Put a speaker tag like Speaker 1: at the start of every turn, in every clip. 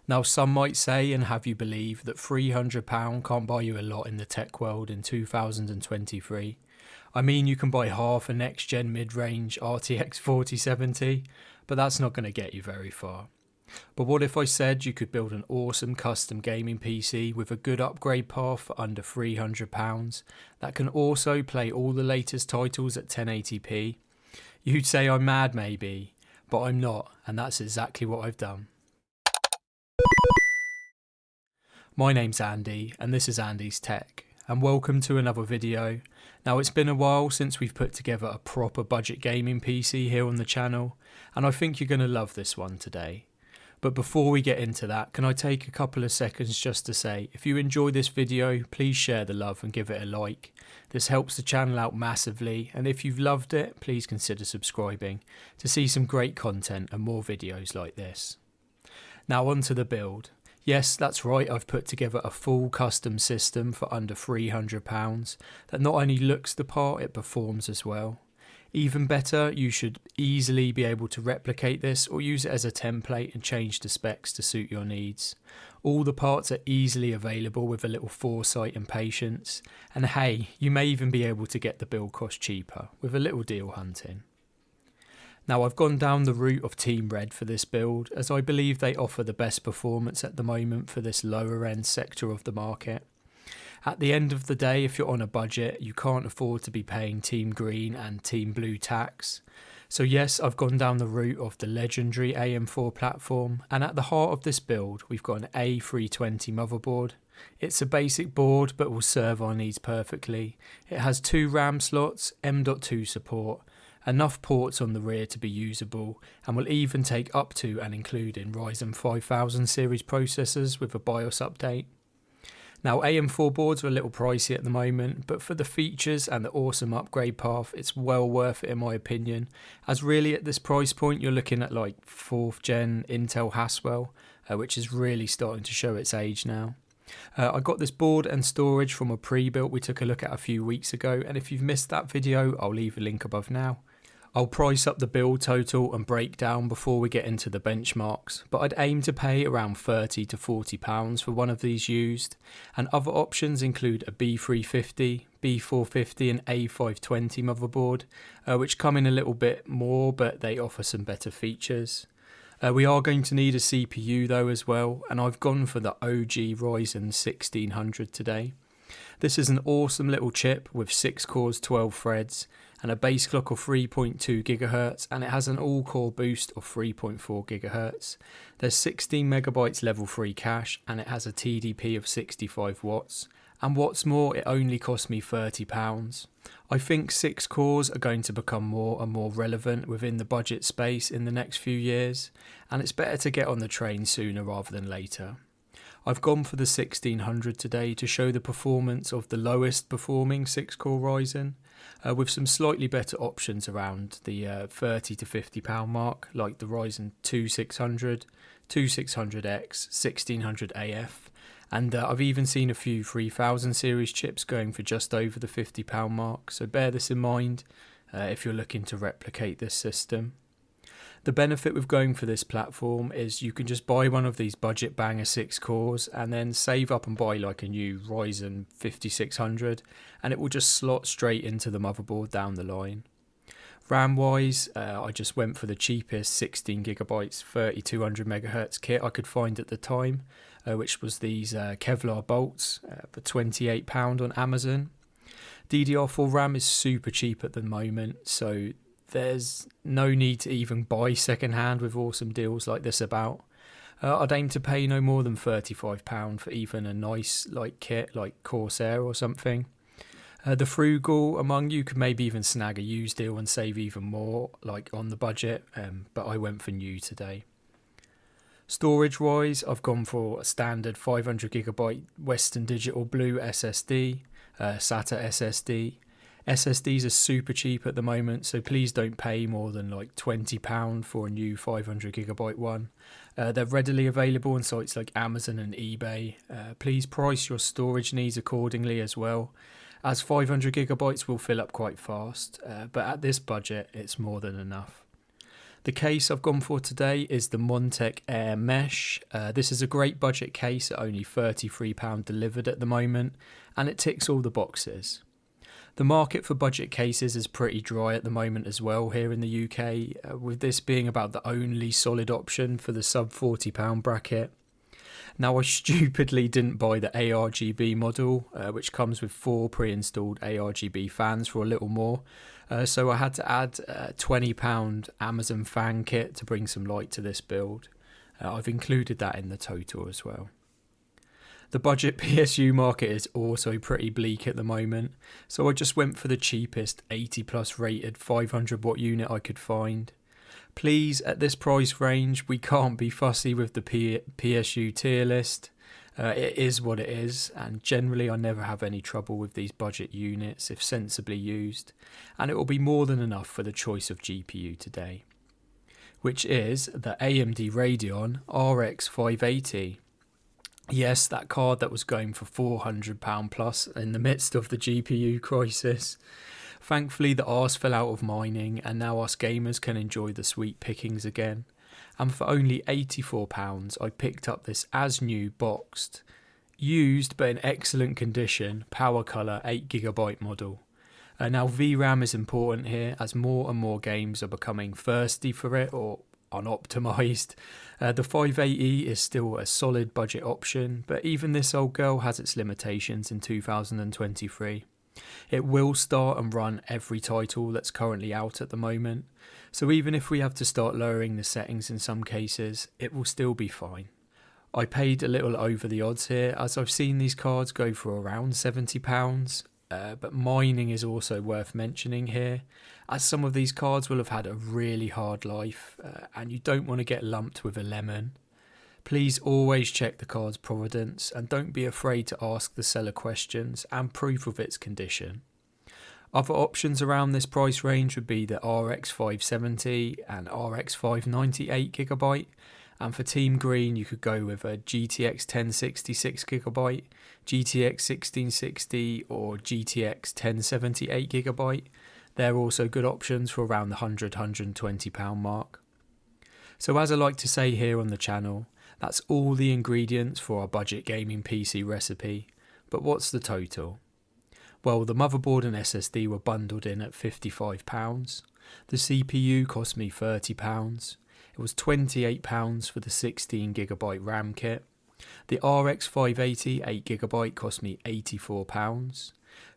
Speaker 1: Now, some might say and have you believe that £300 can't buy you a lot in the tech world in 2023. I mean, you can buy half a next-gen mid-range RTX 4070, but that's not going to get you very far. But what if I said you could build an awesome custom gaming PC with a good upgrade path for under £300 that can also play all the latest titles at 1080p? You'd say I'm mad maybe, but I'm not, and that's exactly what I've done. My name's Andy, and this is Andy's Tech, and welcome to another video. Now, it's been a while since we've put together a proper budget gaming PC here on the channel, and I think you're going to love this one today. But before we get into that, can I take a couple of seconds just to say, if you enjoy this video, please share the love and give it a like. This helps the channel out massively, and if you've loved it, please consider subscribing to see some great content and more videos like this. Now onto the build. Yes, that's right, I've put together a full custom system for under £300 that not only looks the part, it performs as well. Even better, you should easily be able to replicate this or use it as a template and change the specs to suit your needs. All the parts are easily available with a little foresight and patience, and hey, you may even be able to get the build cost cheaper with a little deal hunting. Now, I've gone down the route of Team Red for this build, as I believe they offer the best performance at the moment for this lower end sector of the market. At the end of the day, if you're on a budget, you can't afford to be paying Team Green and Team Blue tax. So yes, I've gone down the route of the legendary AM4 platform, and at the heart of this build, we've got an A320 motherboard. It's a basic board, but will serve our needs perfectly. It has 2 RAM slots, M.2 support, enough ports on the rear to be usable, and will even take up to and including Ryzen 5000 series processors with a BIOS update. Now, AM4 boards are a little pricey at the moment, but for the features and the awesome upgrade path, it's well worth it in my opinion, as really at this price point you're looking at like 4th gen Intel Haswell, which is really starting to show its age now. I got this board and storage from a pre-built we took a look at a few weeks ago, and if you've missed that video, I'll leave a link above now. I'll price up the build total and breakdown before we get into the benchmarks, but I'd aim to pay around £30 to £40 for one of these used, and other options include a B350, B450 and A520 motherboard, which come in a little bit more but they offer some better features. We are going to need a CPU though as well, and I've gone for the OG Ryzen 1600 today. This is an awesome little chip with 6 cores, 12 threads, and a base clock of 3.2 GHz, and it has an all-core boost of 3.4 GHz. There's 16 megabytes level 3 cache, and it has a TDP of 65 watts. And what's more, it only cost me £30. I think 6 cores are going to become more and more relevant within the budget space in the next few years, and it's better to get on the train sooner rather than later. I've gone for the 1600 today to show the performance of the lowest performing 6-core Ryzen, with some slightly better options around the £30 to £50 mark, like the Ryzen 2600, 2600X, 1600AF, and I've even seen a few 3000 series chips going for just over the £50 mark, so bear this in mind if you're looking to replicate this system. The benefit with going for this platform is you can just buy one of these budget banger 6 cores and then save up and buy like a new Ryzen 5600, and it will just slot straight into the motherboard down the line. RAM wise, I just went for the cheapest 16GB 3200 MHz kit I could find at the time, which was these Kevlar bolts for £28 on Amazon. DDR4 RAM is super cheap at the moment, so there's no need to even buy second-hand with awesome deals like this about. I'd aim to pay no more than £35 for even a nice kit like Corsair or something. The frugal among you could maybe even snag a used deal and save even more, like on the budget, but I went for new today. Storage wise, I've gone for a standard 500GB Western Digital Blue SSD, SATA SSD. SSDs are super cheap at the moment, so please don't pay more than like £20 for a new 500GB one. They're readily available on sites like Amazon and eBay. Please price your storage needs accordingly as well, as 500GB will fill up quite fast, but at this budget it's more than enough. The case I've gone for today is the Montech Air Mesh. This is a great budget case at only £33 delivered at the moment, and it ticks all the boxes. The market for budget cases is pretty dry at the moment as well here in the UK, with this being about the only solid option for the sub £40 bracket. Now, I stupidly didn't buy the ARGB model, which comes with 4 pre-installed ARGB fans for a little more, so I had to add a £20 Amazon fan kit to bring some light to this build. I've included that in the total as well. The budget PSU market is also pretty bleak at the moment, so I just went for the cheapest 80 plus rated 500 watt unit I could find. Please, at this price range, we can't be fussy with the PSU tier list. It is what it is, and generally I never have any trouble with these budget units if sensibly used, and it will be more than enough for the choice of GPU today, which is the AMD Radeon RX 580. Yes, that card that was going for £400 plus in the midst of the GPU crisis. Thankfully, the arse fell out of mining, and now us gamers can enjoy the sweet pickings again. And for only £84, I picked up this as new boxed, used but in excellent condition, Power Color 8GB model. Now, VRAM is important here, as more and more games are becoming thirsty for it or unoptimised. The 580 is still a solid budget option, but even this old girl has its limitations in 2023. It will start and run every title that's currently out at the moment, so even if we have to start lowering the settings in some cases, it will still be fine. I paid a little over the odds here, as I've seen these cards go for around £70, but mining is also worth mentioning here, as some of these cards will have had a really hard life, and you don't want to get lumped with a lemon. Please always check the card's provenance and don't be afraid to ask the seller questions and proof of its condition. Other options around this price range would be the RX 570 and RX 590 8GB, and for Team Green you could go with a GTX 1060 6GB, GTX 1660 or GTX 1070 8GB. They're also good options for around the £100–120 mark. So as I like to say here on the channel, that's all the ingredients for our budget gaming PC recipe, but what's the total? Well, the motherboard and SSD were bundled in at £55, the CPU cost me £30, it was £28 for the 16GB RAM kit, the RX 580 8GB cost me £84,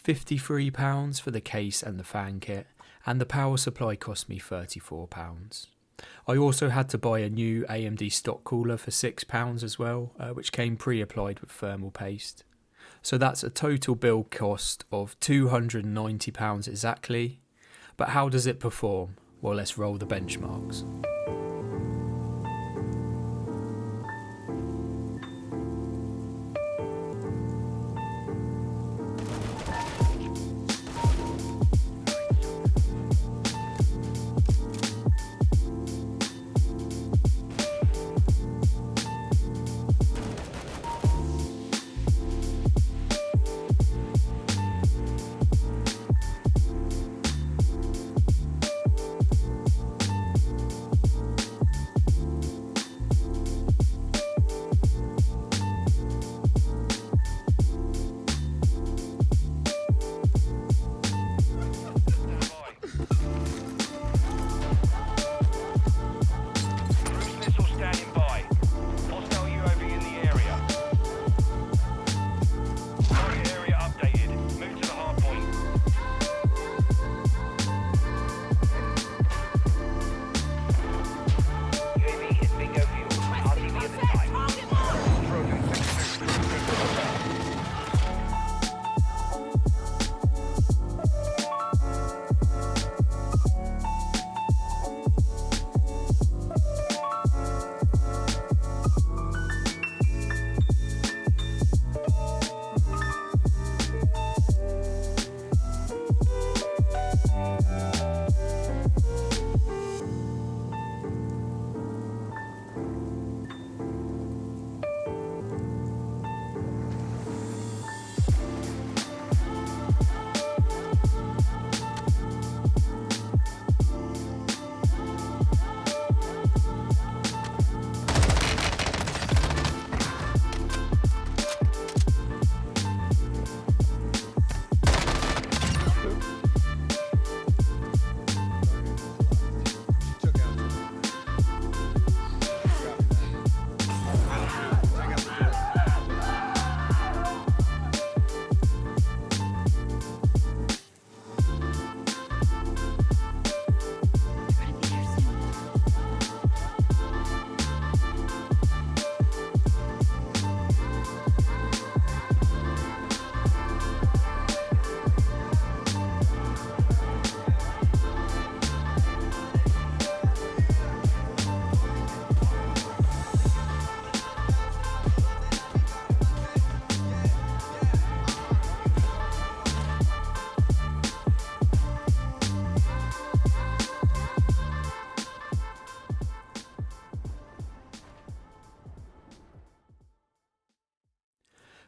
Speaker 1: £53 for the case and the fan kit, and the power supply cost me £34. I also had to buy a new AMD stock cooler for £6 as well, which came pre-applied with thermal paste. So that's a total build cost of £290 exactly. But how does it perform? Well, let's roll the benchmarks.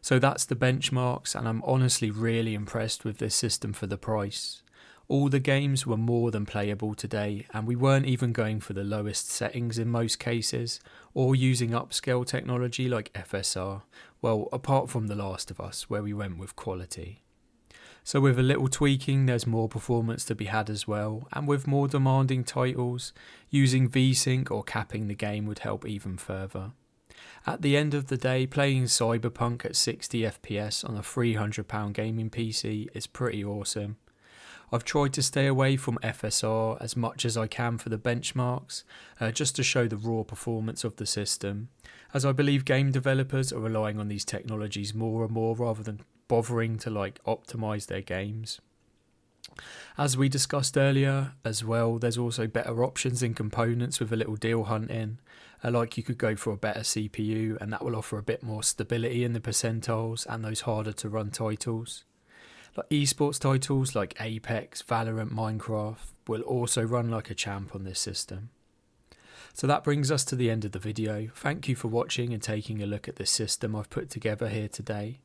Speaker 1: So that's the benchmarks, and I'm honestly really impressed with this system for the price. All the games were more than playable today, and we weren't even going for the lowest settings in most cases, or using upscale technology like FSR, well, apart from The Last of Us, where we went with quality. So with a little tweaking, there's more performance to be had as well, and with more demanding titles, using VSync or capping the game would help even further. At the end of the day, playing Cyberpunk at 60 FPS on a £300 gaming PC is pretty awesome. I've tried to stay away from FSR as much as I can for the benchmarks, just to show the raw performance of the system, as I believe game developers are relying on these technologies more and more rather than bothering to optimize their games. As we discussed earlier as well, there's also better options in components with a little deal hunting, like you could go for a better CPU and that will offer a bit more stability in the percentiles and those harder to run titles. Like esports titles like Apex, Valorant, Minecraft will also run like a champ on this system. So that brings us to the end of the video. Thank you for watching and taking a look at this system I've put together here today.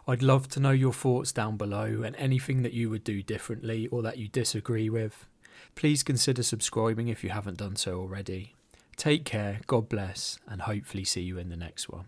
Speaker 1: I'd love to know your thoughts down below and anything that you would do differently or that you disagree with. Please consider subscribing if you haven't done so already. Take care, God bless, and hopefully see you in the next one.